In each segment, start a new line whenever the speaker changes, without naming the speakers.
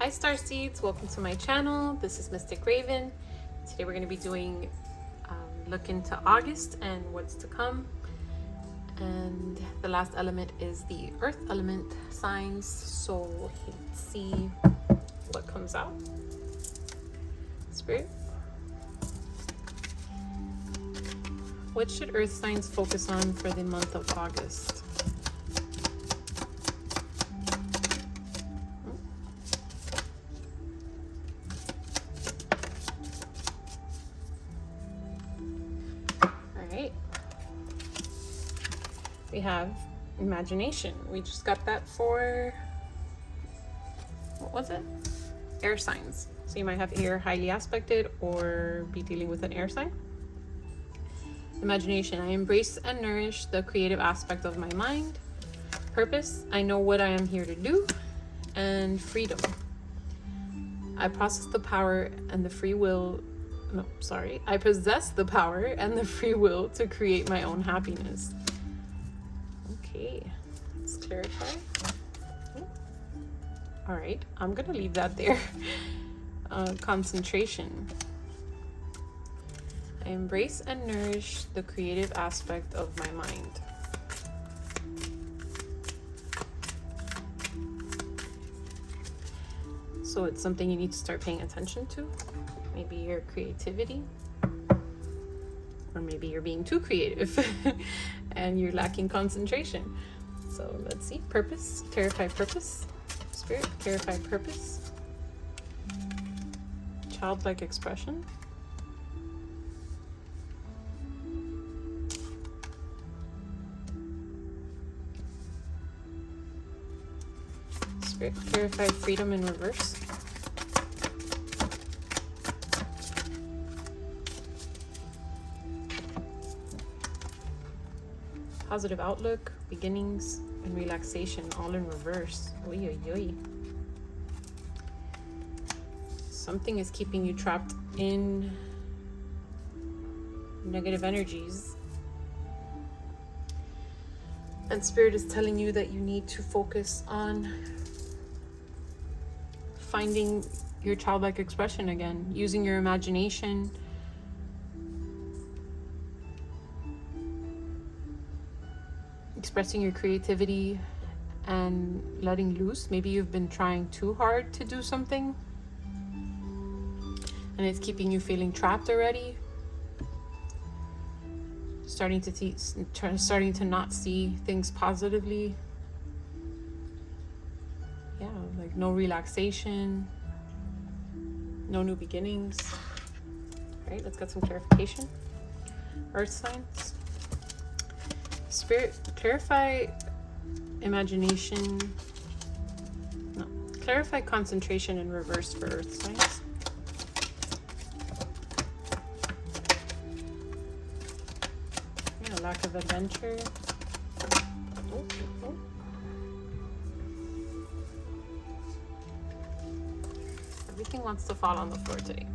Hi Star Seeds, welcome to my channel. This is Mystic Raven. Today we're going to be doing look into August and what's to come. And the last element is the earth element signs. So let's see what comes out. Spirit. What should earth signs focus on for the month of August? We have imagination. We just got that for, what was it? Air signs. So you might have air highly aspected or be dealing with an air sign. Imagination. I embrace and nourish the creative aspect of my mind. Purpose. I know what I am here to do. And freedom. I possess the power and the free will. No, sorry. I possess the power and the free will to create my own happiness. Okay, let's clarify. All right, I'm gonna leave that there. Concentration. I embrace and nourish the creative aspect of my mind. So it's something you need to start paying attention to. Maybe your creativity. Or maybe you're being too creative and you're lacking concentration. So let's see. Purpose. Clarify purpose. Spirit. Clarify purpose. Childlike expression. Spirit. Clarify freedom in reverse. Positive outlook, beginnings, and relaxation, all in reverse. Oy, oy, oy. Something is keeping you trapped in negative energies. And Spirit is telling you that you need to focus on finding your childlike expression again, using your imagination. Expressing your creativity and letting loose. Maybe you've been trying too hard to do something and it's keeping you feeling trapped already. Starting to not see things positively. Yeah, like no relaxation, no new beginnings. All right, let's get some clarification. Earth signs. Spirit, clarify imagination. No, clarify concentration in reverse for earth signs. Yeah, lack of adventure. Oh. Everything wants to fall on the floor today.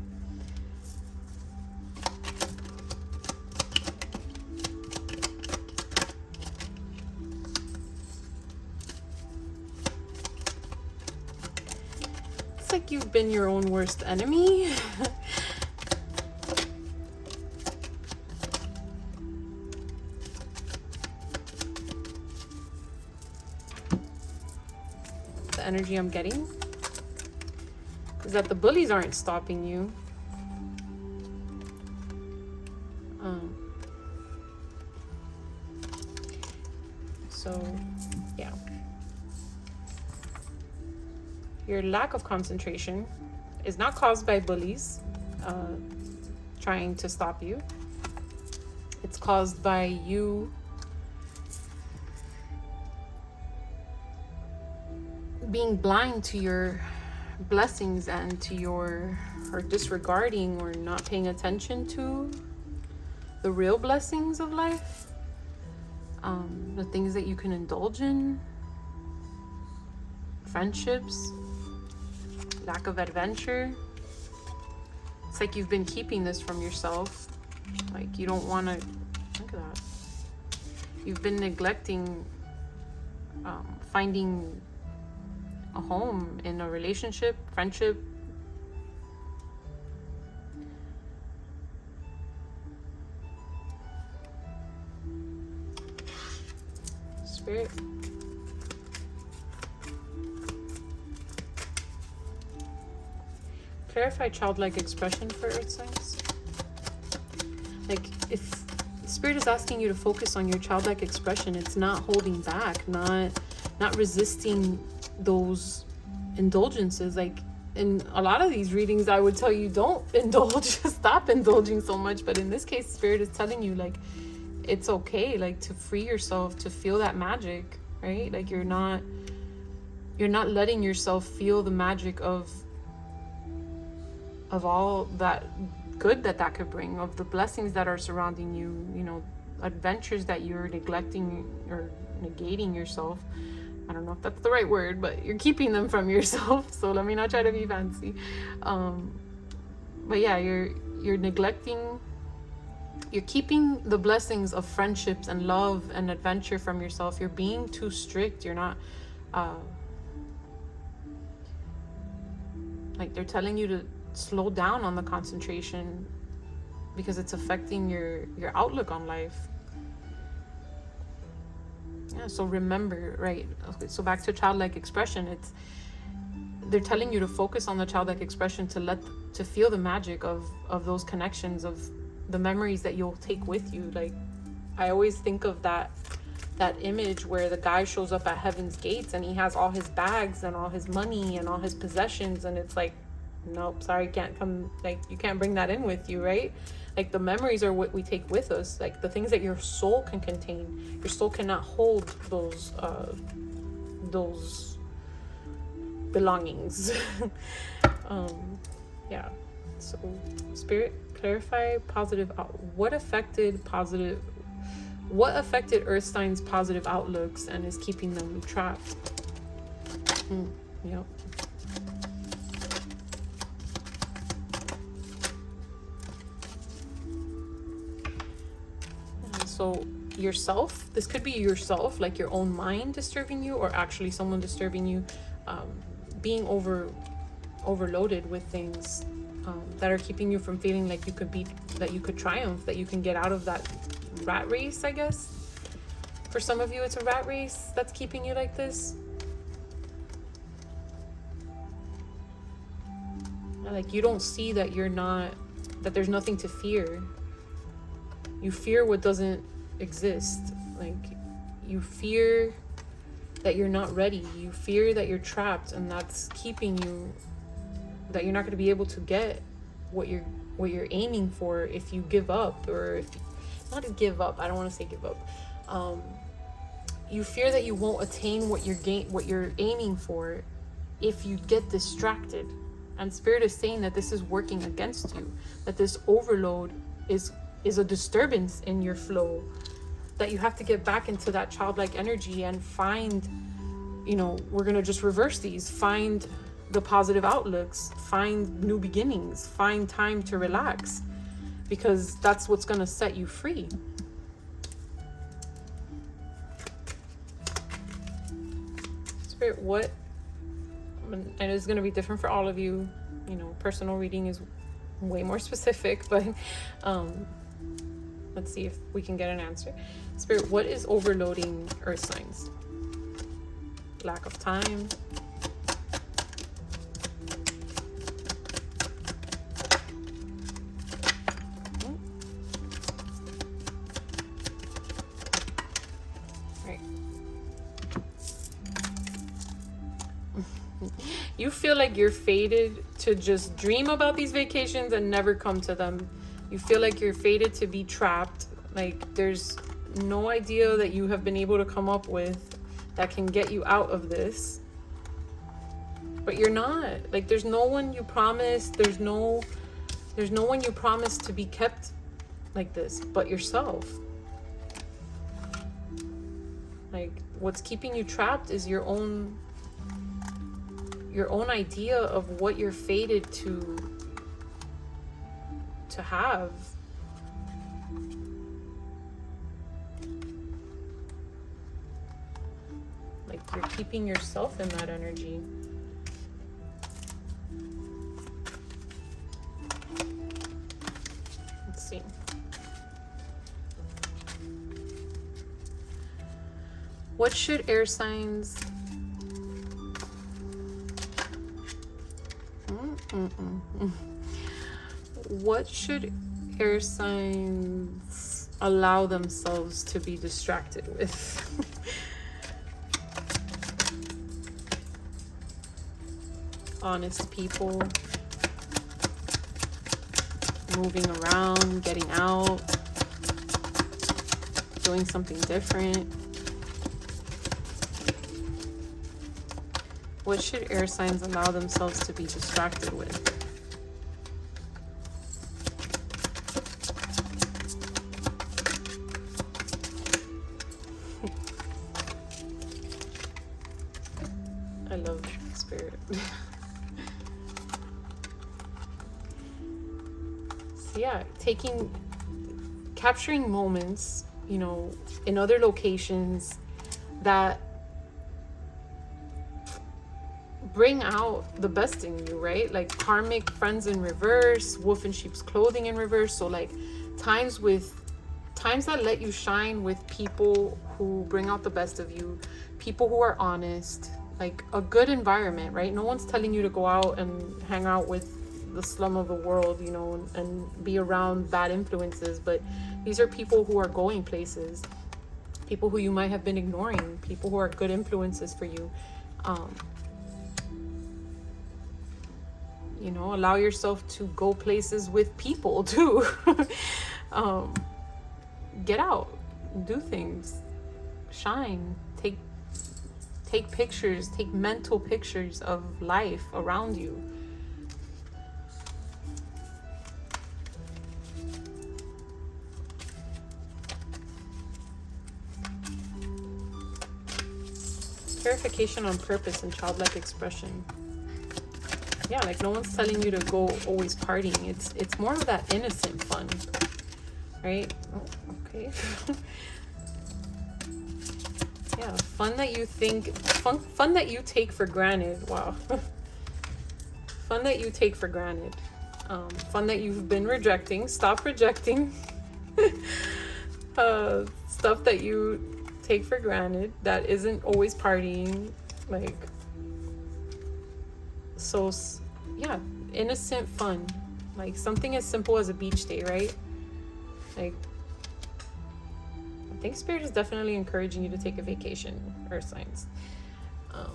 Like you've been your own worst enemy. The energy I'm getting is that the bullies aren't stopping you. So yeah. Your lack of concentration is not caused by bullies trying to stop you. It's caused by you being blind to your blessings and to or disregarding or not paying attention to the real blessings of life, the things that you can indulge in, friendships. Lack of adventure. It's like you've been keeping this from yourself. Like you don't want to. Look at that. You've been neglecting finding a home, in a relationship, friendship. Spirit. Clarify childlike expression for earth signs. Like, if Spirit is asking you to focus on your childlike expression, it's not holding back, not resisting those indulgences. Like, in a lot of these readings, I would tell you, don't indulge, stop indulging so much. But in this case, Spirit is telling you, like, it's okay, like, to free yourself, to feel that magic, right? Like, you're not letting yourself feel the magic of all that good that could bring, of the blessings that are surrounding you, you know, adventures that you're neglecting or negating yourself. I don't know if that's the right word, but you're keeping them from yourself. So let me not try to be fancy. But yeah, you're neglecting, you're keeping the blessings of friendships and love and adventure from yourself. You're being too strict. You're not, like, they're telling you to slow down on the concentration because it's affecting your outlook on life. Yeah, so remember, right? Okay, so back to childlike expression, they're telling you to focus on the childlike expression, to feel the magic of those connections, of the memories that you'll take with you. Like, I always think of that image where the guy shows up at heaven's gates and he has all his bags and all his money and all his possessions, and it's like, nope, sorry, can't come, like, you can't bring that in with you, right? Like, the memories are what we take with us, like the things that your soul can contain. Your soul cannot hold those belongings. Yeah, so Spirit, clarify positive what affected earth signs' positive outlooks and is keeping them trapped. Yep. So yourself, this could be yourself, like your own mind disturbing you, or actually someone disturbing you, being overloaded with things that are keeping you from feeling like you could triumph, that you can get out of that rat race, I guess. For some of you, it's a rat race that's keeping you like this. Like, you don't see that that there's nothing to fear. You fear what doesn't exist. Like, you fear that you're not ready. You fear that you're trapped, and that's keeping you, that you're not going to be able to get what you're aiming for if you give up, or not to give up. I don't want to say give up. You fear that you won't attain what you're aiming for if you get distracted. And Spirit is saying that this is working against you, that this overload is a disturbance in your flow, that you have to get back into that childlike energy and find, we're going to just reverse these, find the positive outlooks, find new beginnings, find time to relax, because that's what's going to set you free. Spirit, what, and it's going to be different for all of you, personal reading is way more specific, but let's see if we can get an answer. Spirit, what is overloading earth signs? Lack of time. Right. You feel like you're fated to just dream about these vacations and never come to them. You feel like you're fated to be trapped. Like, there's no idea that you have been able to come up with that can get you out of this. But you're not. Like, there's no one you promised. There's no one you promised to be kept like this but yourself. Like, what's keeping you trapped is your own idea of what you're fated to have. Like, You're keeping yourself in that energy. Let's see. What should air signs... What should air signs allow themselves to be distracted with? Honest people, moving around, getting out, doing something different. What should air signs allow themselves to be distracted with? I love spirit. So yeah, capturing moments, you know, in other locations that bring out the best in you, right? Like karmic friends in reverse, wolf in sheep's clothing in reverse. So like times that let you shine with people who bring out the best of you, people who are honest, like a good environment, right? No one's telling you to go out and hang out with the slum of the world, you know, and be around bad influences. But these are people who are going places, people who you might have been ignoring, people who are good influences for you. You know, allow yourself to go places with people too. Get out, do things, shine, take pictures, take mental pictures of life around you. Clarification on purpose and childlike expression. Yeah, like no one's telling you to go always partying. It's more of that innocent fun, right? Oh, okay. Yeah, fun that you take for granted. Wow. Fun that you take for granted. Fun that you've been rejecting. Stop rejecting. Stuff that you take for granted that isn't always partying, like. So yeah, innocent fun, like something as simple as a beach day, right? Like I think spirit is definitely encouraging you to take a vacation, earth signs. Yeah,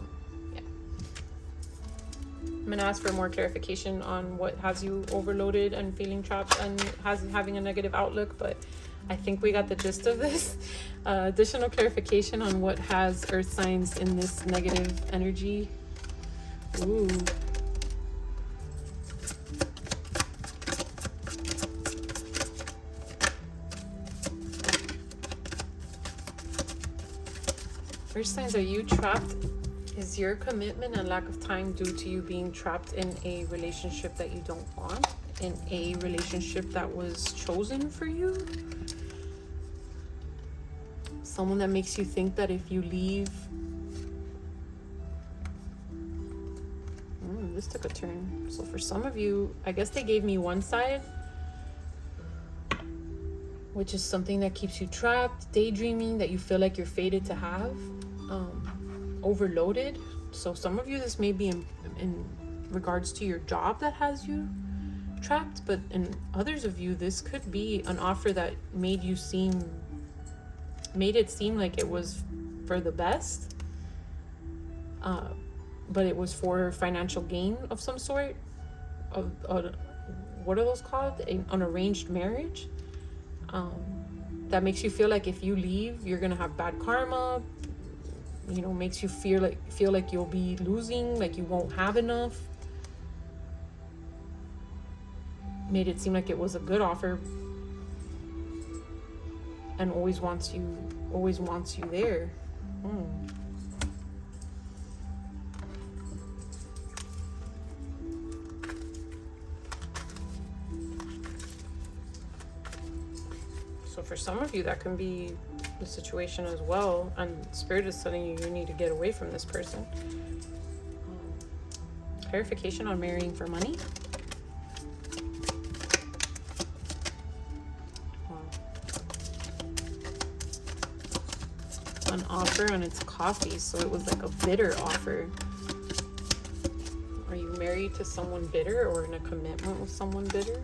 I'm gonna ask for more clarification on what has you overloaded and feeling trapped and having a negative outlook, but I think we got the gist of this. Additional clarification on what has earth signs in this negative energy. Ooh. Earth signs, are you trapped? Is your commitment and lack of time due to you being trapped in a relationship that you don't want? In a relationship that was chosen for you? Someone that makes you think that if you leave... This took a turn. So for some of you, I guess they gave me one side, which is something that keeps you trapped, daydreaming, that you feel like you're fated to have, overloaded. So some of you, this may be in regards to your job that has you trapped, but in others of you, this could be an offer that made it seem like it was for the best, but it was for financial gain of some sort. What are those called? An arranged marriage. That makes you feel like if you leave, you're gonna have bad karma. You know, makes you feel like you'll be losing, like you won't have enough. Made it seem like it was a good offer, and always wants you there. So for some of you, that can be the situation as well, and Spirit is telling you you need to get away from this person. Clarification on marrying for money. An offer and it's coffee, so it was like a bitter offer. Are you married to someone bitter or in a commitment with someone bitter?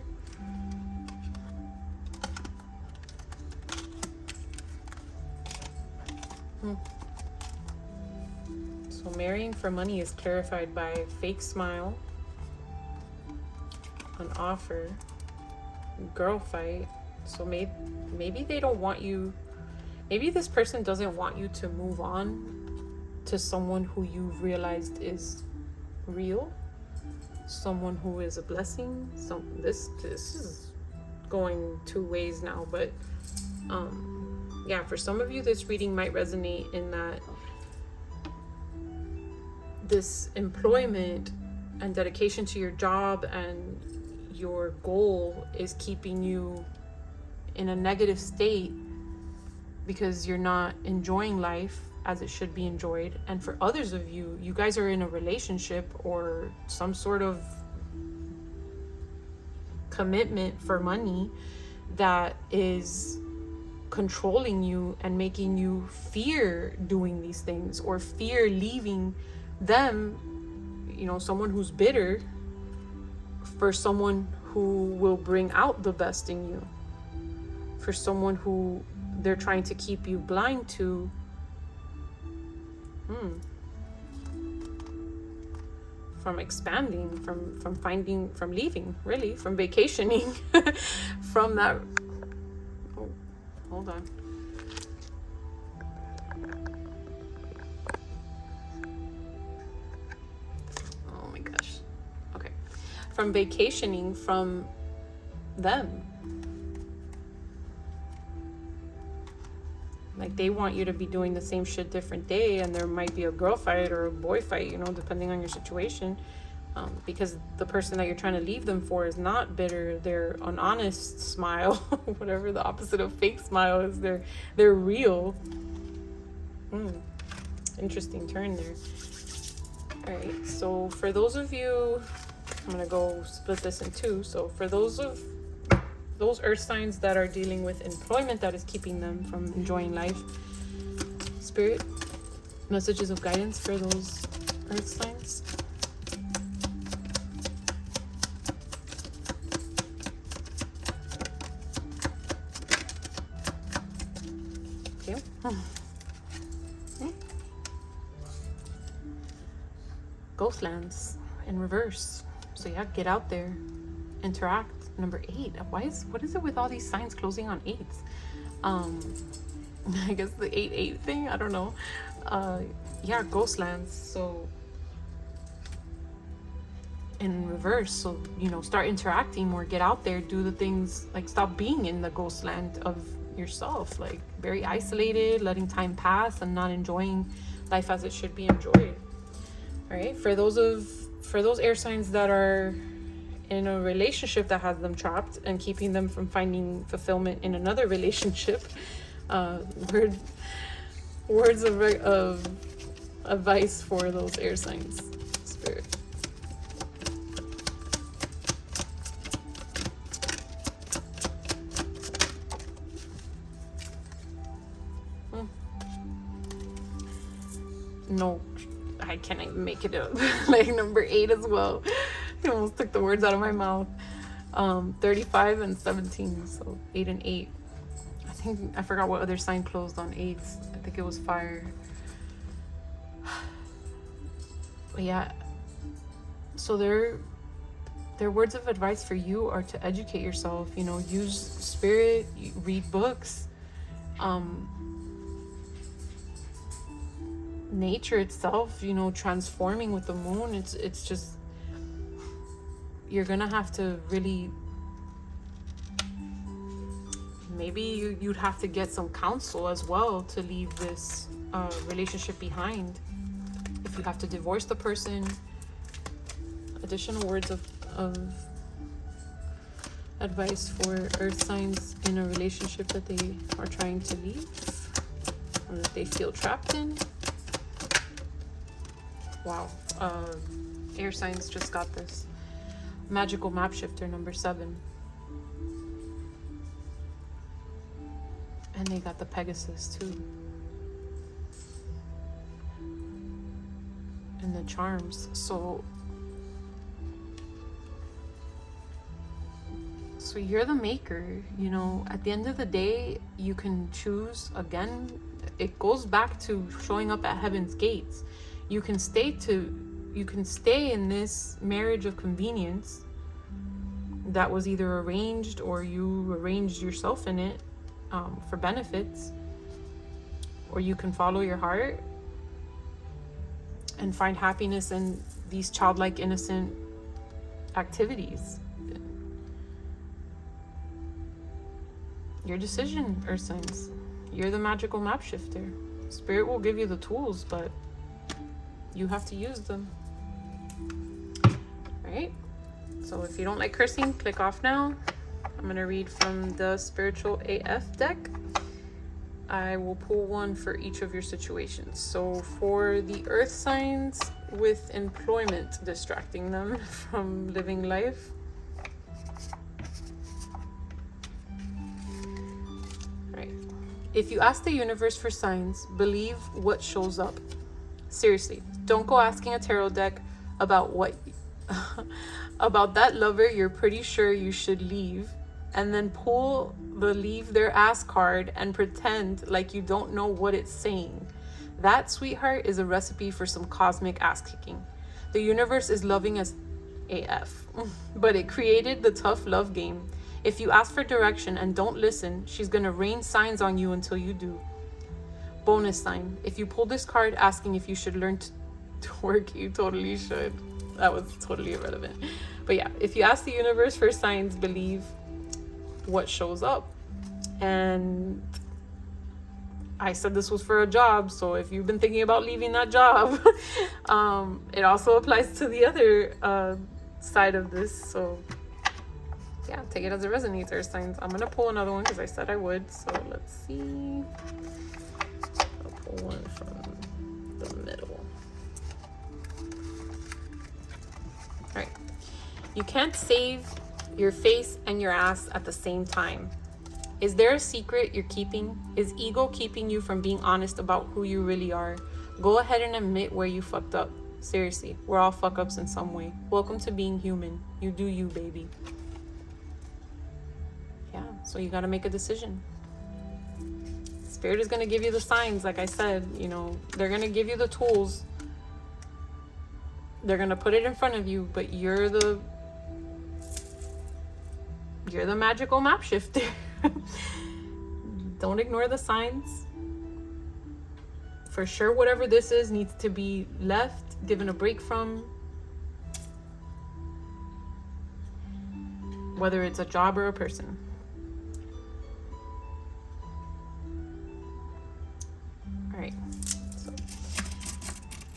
So marrying for money is clarified by a fake smile, an offer, girl fight. So maybe they don't want you. Maybe this person doesn't want you to move on to someone who you realized is real, someone who is a blessing. This is going two ways now, but yeah, for some of you this reading might resonate in that this employment and dedication to your job and your goal is keeping you in a negative state because you're not enjoying life as it should be enjoyed. And for others of you, you guys are in a relationship or some sort of commitment for money that is controlling you and making you fear doing these things or fear leaving them, you know, someone who's bitter for someone who will bring out the best in you, for someone who they're trying to keep you blind to. From expanding, from finding, from leaving, really, from vacationing, from that. Oh, hold on. Oh my gosh. Okay. From vacationing from them. Like they want you to be doing the same shit different day, and there might be a girl fight or a boy fight, you know, depending on your situation. Because the person that you're trying to leave them for is not bitter. They're an honest smile, whatever the opposite of fake smile is. They're real. Interesting turn there. All right, so for those of you, I'm gonna go split this in two. So for those earth signs that are dealing with employment that is keeping them from enjoying life, Spirit, messages of guidance for those earth signs. Okay. Ghostlands in reverse. So yeah, get out there, interact. Number 8. What is it with all these signs closing on 8s? I guess the 8-8 thing, I don't know. Yeah, ghostlands. So in reverse, so you know, start interacting more, get out there, do the things, like stop being in the ghostland of yourself, like very isolated, letting time pass and not enjoying life as it should be enjoyed. All right, for those air signs that are in a relationship that has them trapped and keeping them from finding fulfillment in another relationship, words of advice for those air signs, Spirit. No, I can't even make it up. Like number 8 as well. I almost took the words out of my mouth. 35 and 17, so 8 and 8. I forgot what other sign closed on 8s. I think it was fire. But yeah, so their words of advice for you are to educate yourself, you know, use Spirit, read books. Nature itself, you know, transforming with the moon, it's just, you're gonna have to really, maybe you'd have to get some counsel as well to leave this relationship behind. If you have to divorce the person, additional words of advice for earth signs in a relationship that they are trying to leave. and that they feel trapped in. Wow. Air signs just got this. Magical map shifter number 7. And they got the Pegasus too. And the charms. So you're the maker, you know. At the end of the day, you can choose. Again, it goes back to showing up at heaven's gates. You can stay in this marriage of convenience that was either arranged or you arranged yourself in it for benefits, or you can follow your heart and find happiness in these childlike, innocent activities. Your decision, Earth signs. You're the magical map shifter. Spirit will give you the tools, but you have to use them. Right? So if you don't like cursing, click off now. I'm going to read from the Spiritual AF deck. I will pull one for each of your situations. So for the Earth signs with employment distracting them from living life, if you ask the universe for signs, believe what shows up. Seriously, don't go asking a tarot deck about about that lover you're pretty sure you should leave, and then pull the leave their ass card and pretend like you don't know what it's saying. That, sweetheart, is a recipe for some cosmic ass kicking. The universe is loving as AF, but it created the tough love game. If you ask for direction and don't listen, she's gonna rain signs on you until you do. Bonus sign. If you pull this card asking if you should learn to work, you totally should. That was totally irrelevant. But yeah, if you ask the universe for signs, believe what shows up. And I said this was for a job, so if you've been thinking about leaving that job, it also applies to the other side of this. So yeah, take it as it resonates, Earth signs. I'm gonna pull another one because I said I would. So let's see. I'll pull one from the middle. All right. You can't save your face and your ass at the same time. Is there a secret you're keeping? Is ego keeping you from being honest about who you really are? Go ahead and admit where you fucked up. Seriously, we're all fuck ups in some way. Welcome to being human. You do you, baby. Yeah, so you got to make a decision. Spirit is going to give you the signs. Like I said, you know, they're going to give you the tools. They're going to put it in front of you, but you're the magical map shifter. Don't ignore the signs. For sure, whatever this is needs to be left, given a break from. Whether it's a job or a person. Alright, so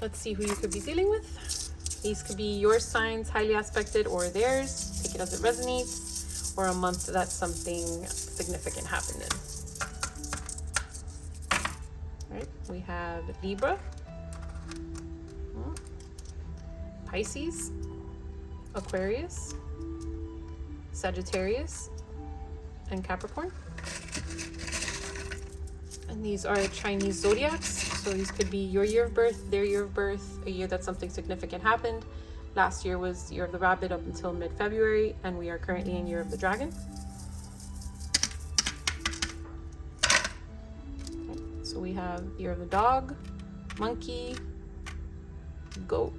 let's see who you could be dealing with. These could be your signs, highly aspected, or theirs. Take it as it resonates, or a month that something significant happened in. Alright, we have Libra, Pisces, Aquarius, Sagittarius, and Capricorn. And these are Chinese zodiacs. So these could be your year of birth, their year of birth, a year that something significant happened. Last year was year of the rabbit up until mid-February, and we are currently in year of the dragon. Okay, so we have year of the dog, monkey, goat,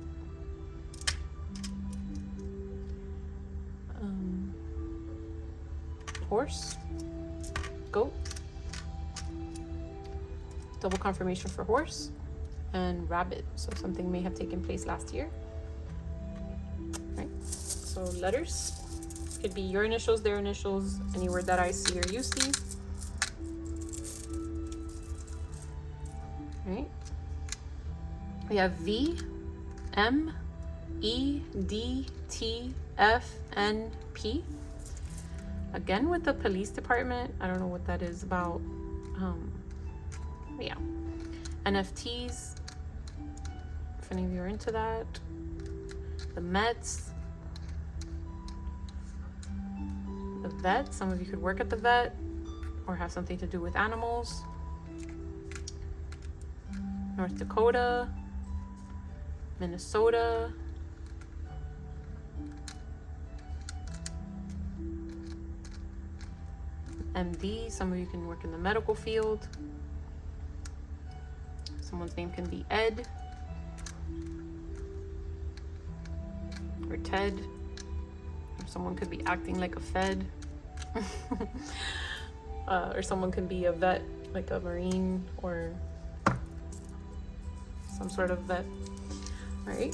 horse, goat, double confirmation for horse, and rabbit. So something may have taken place last year. Right. So letters could be your initials, their initials, any word that I see or you see. Right. We have V, M, E, D, T, F, N, P. Again with the police department. I don't know what that is about. Yeah, NFTs, if any of you are into that. The Mets. The vet, some of you could work at the vet or have something to do with animals. North Dakota, Minnesota, MD, some of you can work in the medical field. Someone's name can be Ed or Ted, or someone could be acting like a Fed. Or someone could be a vet, like a Marine or some sort of vet. All right,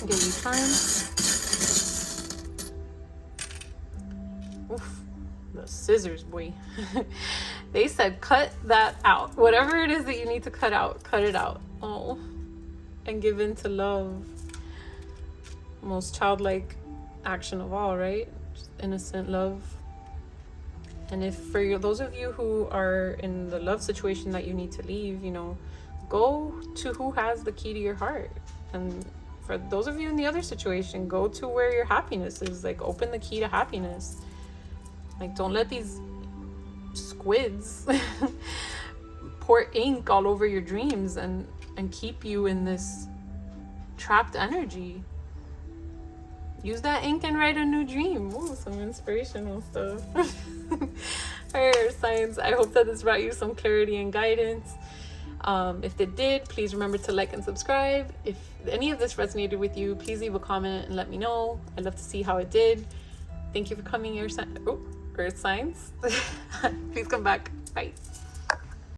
give you time. Oof, the scissors, boy. They said cut that out. Whatever it is that you need to cut out, cut it out. Oh, and give in to love. Most childlike action of all, right? Just innocent love. And if for those of you who are in the love situation that you need to leave, you know, go to who has the key to your heart. And for those of you in the other situation, go to where your happiness is. Like, open the key to happiness. Like, don't let these squids pour ink all over your dreams and keep you in this trapped energy. Use that ink and write a new dream. Ooh, some inspirational stuff. Alright, signs, I hope that this brought you some clarity and guidance. If it did, please remember to like and subscribe. If any of this resonated with you, please leave a comment and let me know. I'd love to see how it did. Thank you for coming, Earth signs. Please come back. Bye.